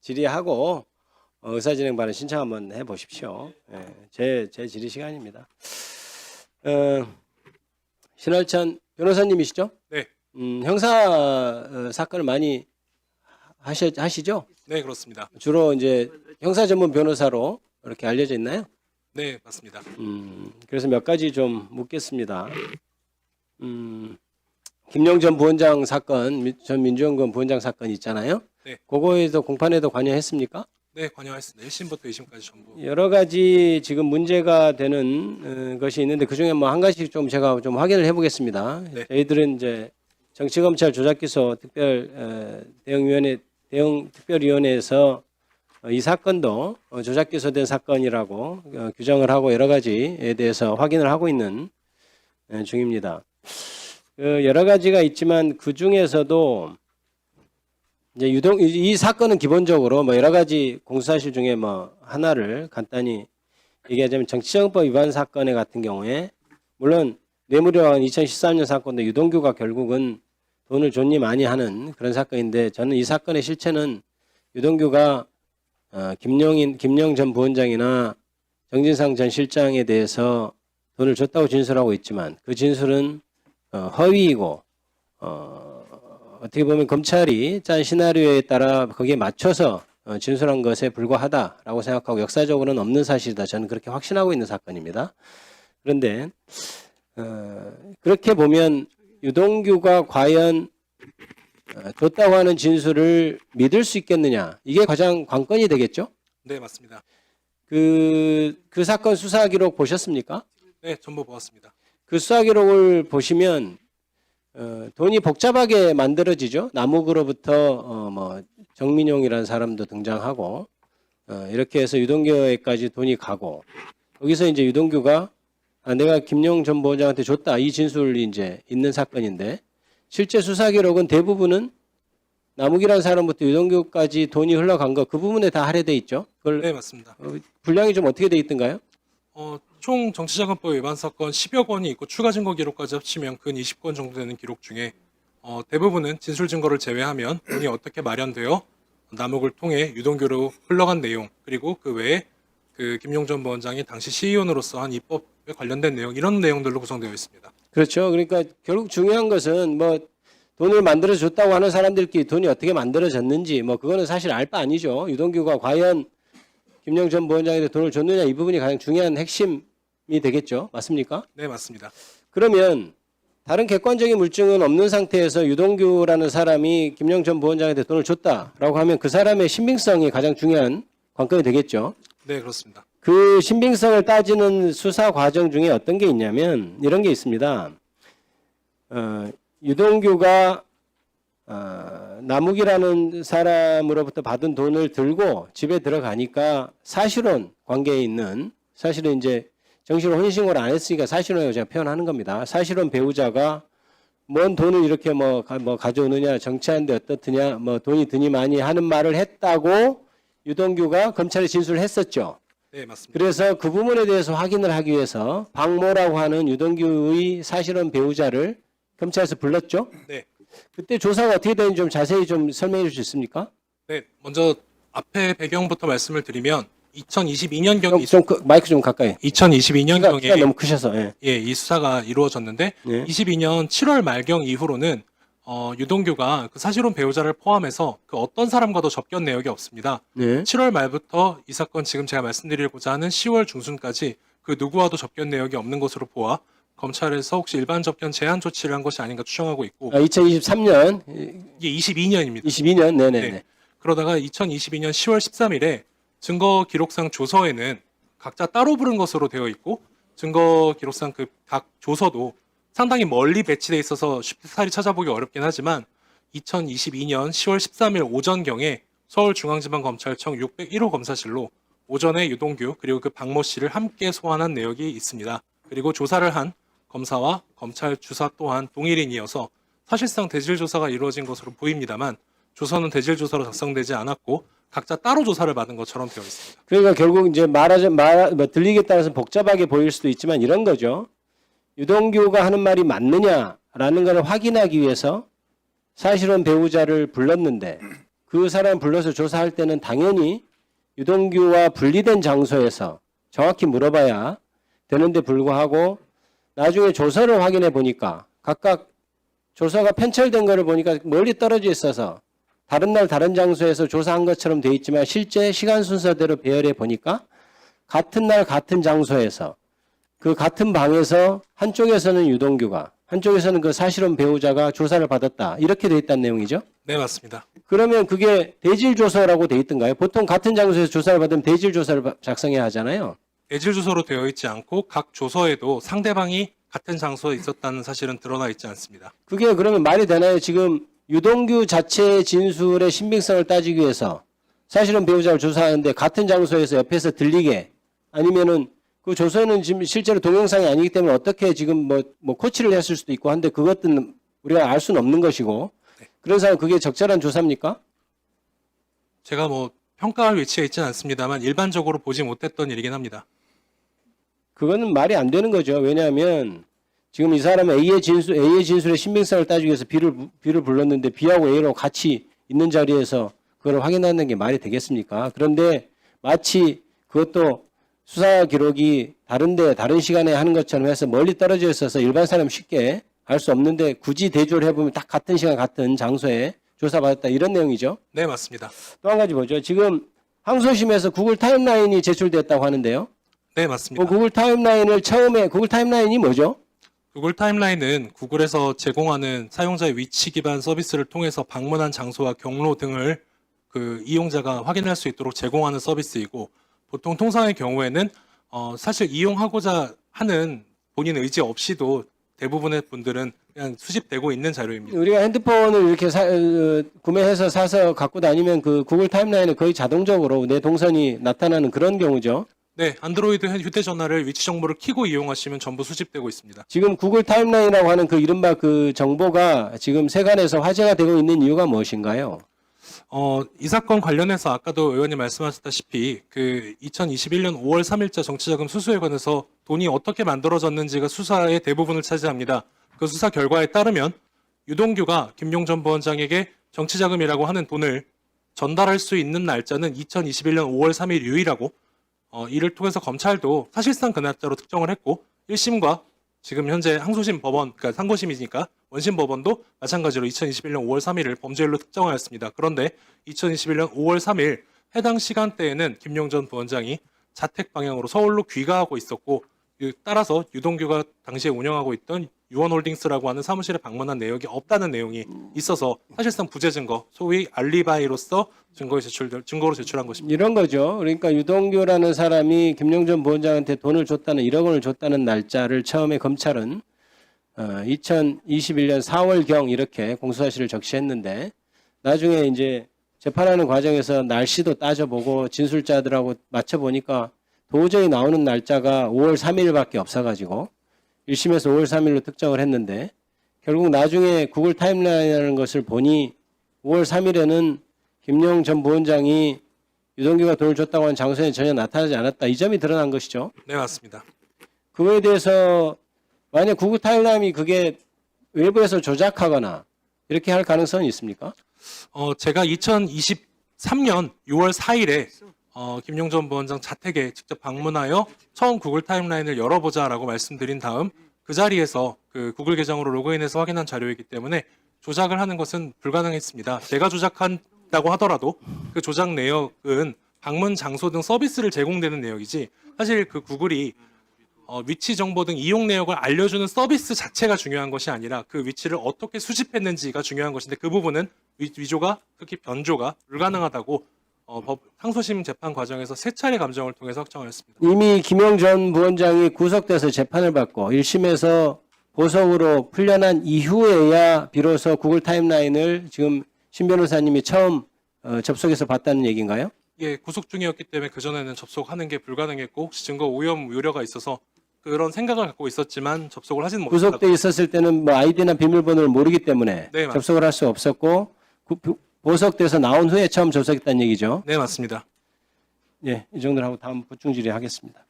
질의하고 의사진행 발언 신청 한번 해보십시오. 제 질의 시간입니다. 신월천 변호사님이시죠? 네. 형사 사건을 많이 하시죠? 네, 그렇습니다. 주로 이제 형사 전문 변호사로 이렇게 알려져 있나요? 네, 맞습니다. 그래서 몇 가지 좀 묻겠습니다. 김용 전 부원장 사건, 전 민주연구원 부원장 사건 있잖아요. 네. 그거에도 공판에도 관여했습니까? 네, 관여했습니다. 1심부터 2심까지 전부. 여러 가지 지금 문제가 되는 것이 있는데 그 중에 뭐 한 가지씩 좀 제가 좀 확인을 해보겠습니다. 네. 저희들은 이제 정치검찰 조작기소 특별위원회에서 이 사건도 조작기소된 사건이라고 규정을 하고 여러 가지에 대해서 확인을 하고 있는 중입니다. 여러 가지가 있지만 그 중에서도 이제 이 사건은 기본적으로 뭐 여러 가지 공수사실 중에 뭐 하나를 간단히 얘기하자면 정치자금법 위반 사건의 같은 경우에 물론 뇌물이와 2013년 사건도 유동규가 결국은 돈을 존니 많이 하는 그런 사건인데 저는 이 사건의 실체는 유동규가 김용 전 부원장이나 정진상 전 실장에 대해서 돈을 줬다고 진술하고 있지만 그 진술은 허위이고 어떻게 보면 검찰이 짠 시나리오에 따라 거기에 맞춰서 진술한 것에 불과하다라고 생각하고 역사적으로는 없는 사실이다. 저는 그렇게 확신하고 있는 사건입니다. 그런데 그렇게 보면 유동규가 과연 줬다고 하는 진술을 믿을 수 있겠느냐. 이게 가장 관건이 되겠죠? 네, 맞습니다. 그 사건 수사 기록 보셨습니까? 네, 전부 보았습니다. 그 수사 기록을 보시면 돈이 복잡하게 만들어지죠. 남욱으로부터 뭐 정민용이라는 사람도 등장하고 이렇게 해서 유동규에까지 돈이 가고 여기서 이제 유동규가 내가 김용 전 부원장한테 줬다 이 진술이 이제 있는 사건인데 실제 수사 기록은 대부분은 남욱이라는 사람부터 유동규까지 돈이 흘러간 거 그 부분에 다 할애돼 있죠. 그걸 네, 맞습니다. 분량이 좀 어떻게 돼 있던가요? 총 정치자금법 위반 사건 10여 건이 있고 추가 증거 기록까지 합치면 근 20건 정도 되는 기록 중에 대부분은 진술 증거를 제외하면 돈이 어떻게 마련되어 남욱을 통해 유동규로 흘러간 내용 그리고 그 외에 그 김용 전 부원장이 당시 시의원으로서 한 입법에 관련된 내용 이런 내용들로 구성되어 있습니다. 그렇죠. 그러니까 결국 중요한 것은 뭐 돈을 만들어줬다고 하는 사람들끼리 돈이 어떻게 만들어졌는지 뭐 그거는 사실 알 바 아니죠. 유동규가 과연 김용 전 부원장에게 돈을 줬느냐 이 부분이 가장 중요한 핵심이 되겠죠. 맞습니까? 네, 맞습니다. 그러면 다른 객관적인 물증은 없는 상태에서 유동규라는 사람이 김용 전 부원장한테 돈을 줬다라고 하면 그 사람의 신빙성이 가장 중요한 관건이 되겠죠. 네, 그렇습니다. 그 신빙성을 따지는 수사 과정 중에 어떤 게 있냐면 이런 게 있습니다. 유동규가 남욱이라는 사람으로부터 받은 돈을 들고 집에 들어가니까 사실혼 관계에 있는 사실은 이제 정식으로 혼인신고를 안 했으니까 사실혼이라고 제가 표현하는 겁니다. 사실혼 배우자가 뭔 돈을 이렇게 뭐 가져오느냐 정치하는데 어떻느냐 뭐 돈이 드니 많이 하는 말을 했다고 유동규가 검찰에 진술을 했었죠. 네, 맞습니다. 그래서 그 부분에 대해서 확인을 하기 위해서 박모라고 하는 유동규의 사실혼 배우자를 검찰에서 불렀죠. 네. 그때 조사가 어떻게 되는지 좀 자세히 좀 설명해 줄 수 있습니까? 네, 먼저 앞에 배경부터 말씀을 드리면 2022년경에 마이크 좀 가까이. 2022년경에 키가 너무 크셔서. 예. 이 수사가 이루어졌는데 네. 22년 7월 말경 이후로는 유동규가 그 사실혼 배우자를 포함해서 그 어떤 사람과도 접견 내역이 없습니다. 네. 7월 말부터 이 사건 지금 제가 말씀드리고자 하는 10월 중순까지 그 누구와도 접견 내역이 없는 것으로 보아 검찰에서 혹시 일반 접견 제한 조치를 한 것이 아닌가 추정하고 있고 2023년, 이게 22년입니다. 22년, 네네네. 네. 그러다가 2022년 10월 13일에 증거 기록상 조서에는 각자 따로 부른 것으로 되어 있고 증거 기록상 그 각 조서도 상당히 멀리 배치돼 있어서 쉽사리 찾아보기 어렵긴 하지만 2022년 10월 13일 오전경에 서울중앙지방검찰청 601호 검사실로 오전에 유동규 그리고 그 박모 씨를 함께 소환한 내역이 있습니다. 그리고 조사를 한 검사와 검찰 주사 또한 동일인이어서 사실상 대질조사가 이루어진 것으로 보입니다만 조서는 대질조사로 작성되지 않았고 각자 따로 조사를 받은 것처럼 되어 있습니다. 그러니까 결국 이제 들리기에 따라서 복잡하게 보일 수도 있지만 이런 거죠. 유동규가 하는 말이 맞느냐라는 걸 확인하기 위해서 사실혼 배우자를 불렀는데 그 그 사람 불러서 조사할 때는 당연히 유동규와 분리된 장소에서 정확히 물어봐야 되는데 불구하고 나중에 조서를 확인해 보니까 각각 조서가 편철된 거를 보니까 멀리 떨어져 있어서 다른 날 다른 장소에서 조사한 것처럼 돼 있지만 실제 시간 순서대로 배열해 보니까 같은 날 같은 장소에서 그 같은 방에서 한쪽에서는 유동규가 한쪽에서는 그 사실혼 배우자가 조사를 받았다. 이렇게 돼 있다는 내용이죠. 네, 맞습니다. 그러면 그게 대질조서라고 돼 있던가요? 보통 같은 장소에서 조사를 받으면 대질조서를 작성해야 하잖아요. 대질 주소로 되어 있지 않고 각 조서에도 상대방이 같은 장소에 있었다는 사실은 드러나 있지 않습니다. 그게 그러면 말이 되나요? 지금 유동규 자체의 진술의 신빙성을 따지기 위해서 사실은 배우자를 조사하는데 같은 장소에서 옆에서 들리게 아니면은 그 조서에는 지금 실제로 동영상이 아니기 때문에 어떻게 지금 뭐 코치를 했을 수도 있고 한데 그것들은 우리가 알 수는 없는 것이고 그래서 그게 적절한 조사입니까? 제가 뭐 평가할 위치에 있지는 않습니다만 일반적으로 보지 못했던 일이긴 합니다. 그거는 말이 안 되는 거죠. 왜냐하면 지금 이 사람은 A의 진술의 신빙성을 따지기 위해서 B를 불렀는데 B하고 A로 같이 있는 자리에서 그걸 확인하는 게 말이 되겠습니까? 그런데 마치 그것도 수사 기록이 다른데 다른 시간에 하는 것처럼 해서 멀리 떨어져 있어서 일반 사람 쉽게 알 수 없는데 굳이 대조를 해보면 딱 같은 시간 같은 장소에 조사받았다 이런 내용이죠. 네, 맞습니다. 또 한 가지 보죠. 지금 항소심에서 구글 타임라인이 제출됐다고 하는데요. 네, 맞습니다. 구글 타임라인을 처음에 구글 타임라인이 뭐죠? 구글 타임라인은 구글에서 제공하는 사용자의 위치 기반 서비스를 통해서 방문한 장소와 경로 등을 그 이용자가 확인할 수 있도록 제공하는 서비스이고 보통 통상의 경우에는 사실 이용하고자 하는 본인 의지 없이도 대부분의 분들은 그냥 수집되고 있는 자료입니다. 우리가 핸드폰을 이렇게 구매해서 사서 갖고 다니면 그 구글 타임라인에 거의 자동적으로 내 동선이 나타나는 그런 경우죠. 네, 안드로이드 휴대전화를 위치 정보를 켜고 이용하시면 전부 수집되고 있습니다. 지금 구글 타임라인이라고 하는 그 이른바 그 정보가 지금 세간에서 화제가 되고 있는 이유가 무엇인가요? 이 사건 관련해서 아까도 의원님 말씀하셨다시피 그 2021년 5월 3일자 정치자금 수수에 관해서 돈이 어떻게 만들어졌는지가 수사의 대부분을 차지합니다. 그 수사 결과에 따르면 유동규가 김용전 부원장에게 정치자금이라고 하는 돈을 전달할 수 있는 날짜는 2021년 5월 3일 유일하고 이를 통해서 검찰도 사실상 그 날짜로 특정을 했고 1심과 지금 현재 항소심 법원, 그러니까 상고심이니까 원심 법원도 마찬가지로 2021년 5월 3일을 범죄일로 특정하였습니다. 그런데 2021년 5월 3일 해당 시간대에는 김용전 부원장이 자택 방향으로 서울로 귀가하고 있었고 따라서 유동규가 당시에 운영하고 있던 유원홀딩스라고 하는 사무실에 방문한 내역이 없다는 내용이 있어서 사실상 부재 증거, 소위 알리바이로서 증거로 제출한 것입니다. 이런 거죠. 그러니까 유동규라는 사람이 김용전 부원장한테 돈을 줬다는 1억 원을 줬다는 날짜를 처음에 검찰은 2021년 4월경 이렇게 공소사실을 적시했는데 나중에 이제 재판하는 과정에서 날씨도 따져보고 진술자들하고 맞춰보니까 도저히 나오는 날짜가 5월 3일밖에 없어가지고 1심에서 5월 3일로 특정을 했는데 결국 나중에 구글 타임라인이라는 것을 보니 5월 3일에는 김용 전 부원장이 유동규가 돈을 줬다고 하는 장소에 전혀 나타나지 않았다. 이 점이 드러난 것이죠. 네, 맞습니다. 그거에 대해서 만약 구글 타임라인이 그게 외부에서 조작하거나 이렇게 할 가능성이 있습니까? 제가 2023년 6월 4일에 김용전 부원장 자택에 직접 방문하여 처음 구글 타임라인을 열어보자라고 말씀드린 다음 그 자리에서 그 구글 계정으로 로그인해서 확인한 자료이기 때문에 조작을 하는 것은 불가능했습니다. 제가 조작한다고 하더라도 그 조작 내역은 방문 장소 등 서비스를 제공되는 내역이지 사실 그 구글이 위치 정보 등 이용 내역을 알려주는 서비스 자체가 중요한 것이 아니라 그 위치를 어떻게 수집했는지가 중요한 것인데 그 부분은 위조가 특히 변조가 불가능하다고 상소심 재판 과정에서 세 차례 감정을 통해서 확정하였습니다. 이미 김용 전 부원장이 구속돼서 재판을 받고 1심에서 보석으로 풀려난 이후에야 비로소 구글 타임라인을 지금 신 변호사님이 처음 접속해서 봤다는 얘기인가요? 예, 구속 중이었기 때문에 그전에는 접속하는 게 불가능했고 혹시 증거 오염 우려가 있어서 그런 생각을 갖고 있었지만 접속을 하지는 못했다. 구속돼 있었을 때는 뭐 아이디나 비밀번호를 모르기 때문에 네, 접속을 할 수 없었고 보석돼서 나온 후에 처음 접속했다는 얘기죠. 네, 맞습니다. 예, 이 정도로 하고 다음 보충 질의하겠습니다.